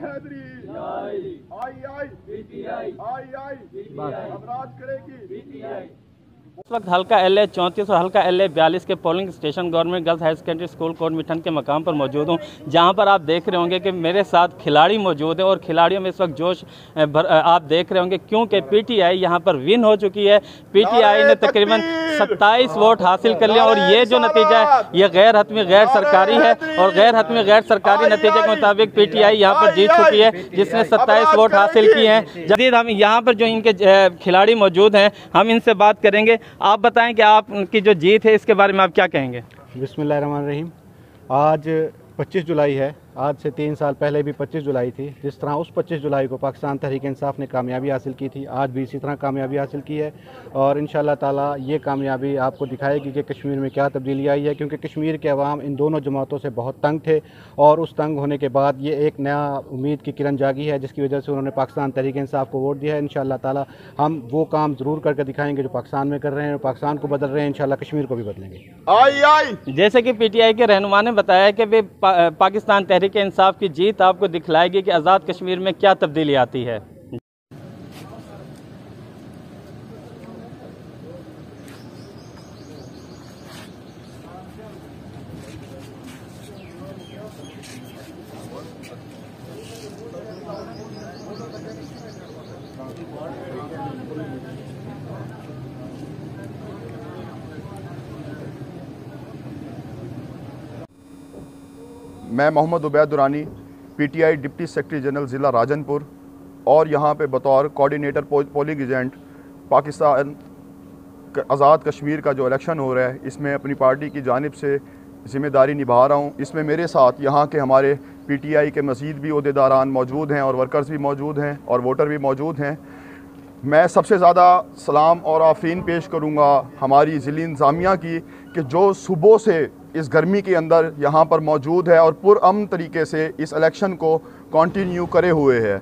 हैदरी आई अब राज करेगी। इस वक्त हल्का LA 34 और हल्का LA 42 के polling station government girls higher secondary school Kot Mithan के मकाम पर मौजूद हूँ, जहाँ पर आप देख रहे होंगे कि मेरे साथ खिलाड़ी मौजूद हैं और खिलाड़ियों में इस वक्त जोश आप देख रहे होंगे क्योंकि PTI यहाँ पर विन हो चुकी है। PTI ने तकरीबन 27 वोट हासिल कर लिया और ये जो नतीजा है ये गैर हतमी गैर सरकारी है और गैर हतमी गैर सरकारी नतीजे के मुताबिक PTI यहाँ पर जीत चुकी है, जिसने 27 वोट हासिल किए हैं। जदीद हम यहाँ पर जो इनके खिलाड़ी मौजूद हैं, हम इनसे बात करेंगे। आप बताएं कि आपकी जो जीत है इसके बारे में आप क्या कहेंगे? बिस्मिल्लाहिर्रहमानिर्रहीम। आज 25 जुलाई है। आज से 3 साल पहले भी 25 जुलाई थी। जिस तरह उस 25 जुलाई को पाकिस्तान तहरीक इंसाफ ने कामयाबी हासिल की थी, आज भी इसी तरह कामयाबी हासिल की है और इंशाअल्लाह ताला ये कामयाबी आपको दिखाएगी कि कश्मीर में क्या तब्दीली आई है, क्योंकि कश्मीर के अवाम इन दोनों जमातों से बहुत तंग थे और उस तंग होने के बाद ये एक नया उम्मीद की किरण जागी है, जिसकी वजह से उन्होंने पाकिस्तान तहरीक इंसाफ को वोट दिया है। इंशाअल्लाह ताला हम वो काम ज़रूर करके दिखाएंगे जो पाकिस्तान में कर रहे हैं, पाकिस्तान को बदल रहे हैं, इंशाअल्लाह कश्मीर को भी बदलेंगे। जैसे कि PTI के रहनुमा ने बताया कि वे पाकिस्तान तहरीक इंसाफ की जीत आपको दिखलाएगी कि आज़ाद कश्मीर में क्या तब्दीली आती है। मैं Mohammad Ubaid Durrani, PTI deputy secretary general ज़िला राजनपुर और यहाँ पे बतौर coordinator polling agent Pakistan Azad Kashmir का जो इलेक्शन हो रहा है इसमें अपनी पार्टी की जानिब से ज़िम्मेदारी निभा रहा हूँ। इसमें मेरे साथ यहाँ के हमारे PTI के मज़ीद भी ओहदेदारान मौजूद हैं और वर्कर्स भी मौजूद हैं और वोटर भी मौजूद हैं। मैं सबसे ज़्यादा सलाम और आफरीन पेश करूँगा हमारी ज़िली इंतज़ामिया की कि जो सुबह से इस गर्मी के अंदर यहाँ पर मौजूद है और पुरअमन तरीके से इस इलेक्शन को कंटिन्यू करे हुए है।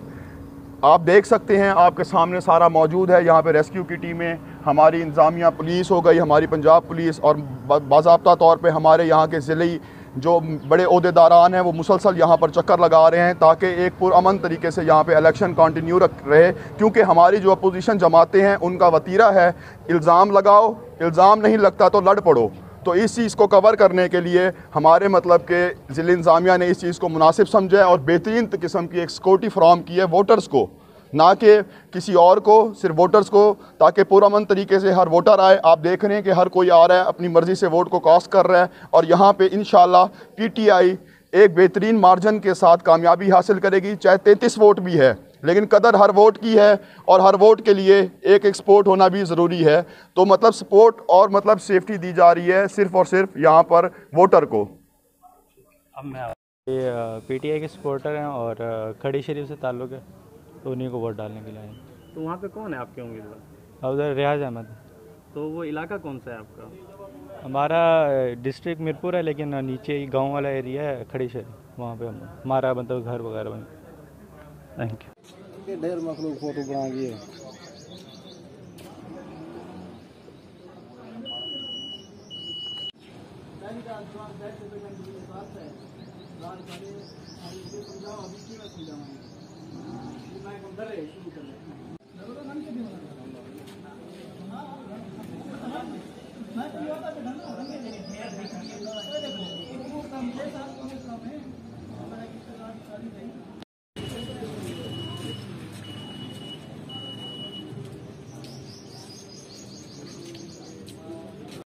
आप देख सकते हैं, आपके सामने सारा मौजूद है। यहाँ पे रेस्क्यू की टीमें, हमारी इंतज़ामिया पुलिस हो गई, हमारी पंजाब पुलिस और बाज़ाब्ता तौर पे हमारे यहाँ के ज़िले जो बड़े ओहदेदारान हैं वो मुसलसल यहाँ पर चक्कर लगा रहे हैं ताकि एक पुरअमन तरीके से यहाँ पे इलेक्शन कंटिन्यू रहे, क्योंकि हमारी जो अपोजिशन जमातें हैं उनका वतीरा है इल्ज़ाम लगाओ, इल्ज़ाम नहीं लगता तो लड़ पड़ो। तो इस चीज़ को कवर करने के लिए हमारे मतलब के ज़िला इंतज़ामिया ने इस चीज़ को मुनासिब समझा है और बेहतरीन किस्म की एक सिक्योरिटी फ्राहम की है वोटर्स को, ना कि किसी और को, सिर्फ वोटर्स को, ताकि पुरअमन तरीके से हर वोटर आए। आप देख रहे हैं कि हर कोई आ रहा है, अपनी मर्ज़ी से वोट को कास्ट कर रहा है और यहाँ पे इंशाअल्लाह PTI एक बेहतरीन मार्जिन के साथ कामयाबी हासिल करेगी। चाहे 33 वोट भी है, लेकिन कदर हर वोट की है और हर वोट के लिए एक सपोर्ट होना भी ज़रूरी है। तो मतलब सपोर्ट और मतलब सेफ्टी दी जा रही है सिर्फ़ और सिर्फ यहाँ पर वोटर को। अब मैं PTI के सपोर्टर हैं और खड़ी शरीफ से ताल्लुक़ है, तो उन्हीं को वोट डालने के लिए आए। तो वहाँ पे कौन है आपके उम्मीदवार? उधर रियाज अहमद। तो वो इलाका कौन सा है आपका? हमारा डिस्ट्रिक्ट मीरपुर है, लेकिन नीचे ही गांव वाला एरिया है खड़ी शरीफ, वहाँ पे हमारा मतलब घर वगैरह बन। Thank you. ढेर मखलूक फोटो बना दिए।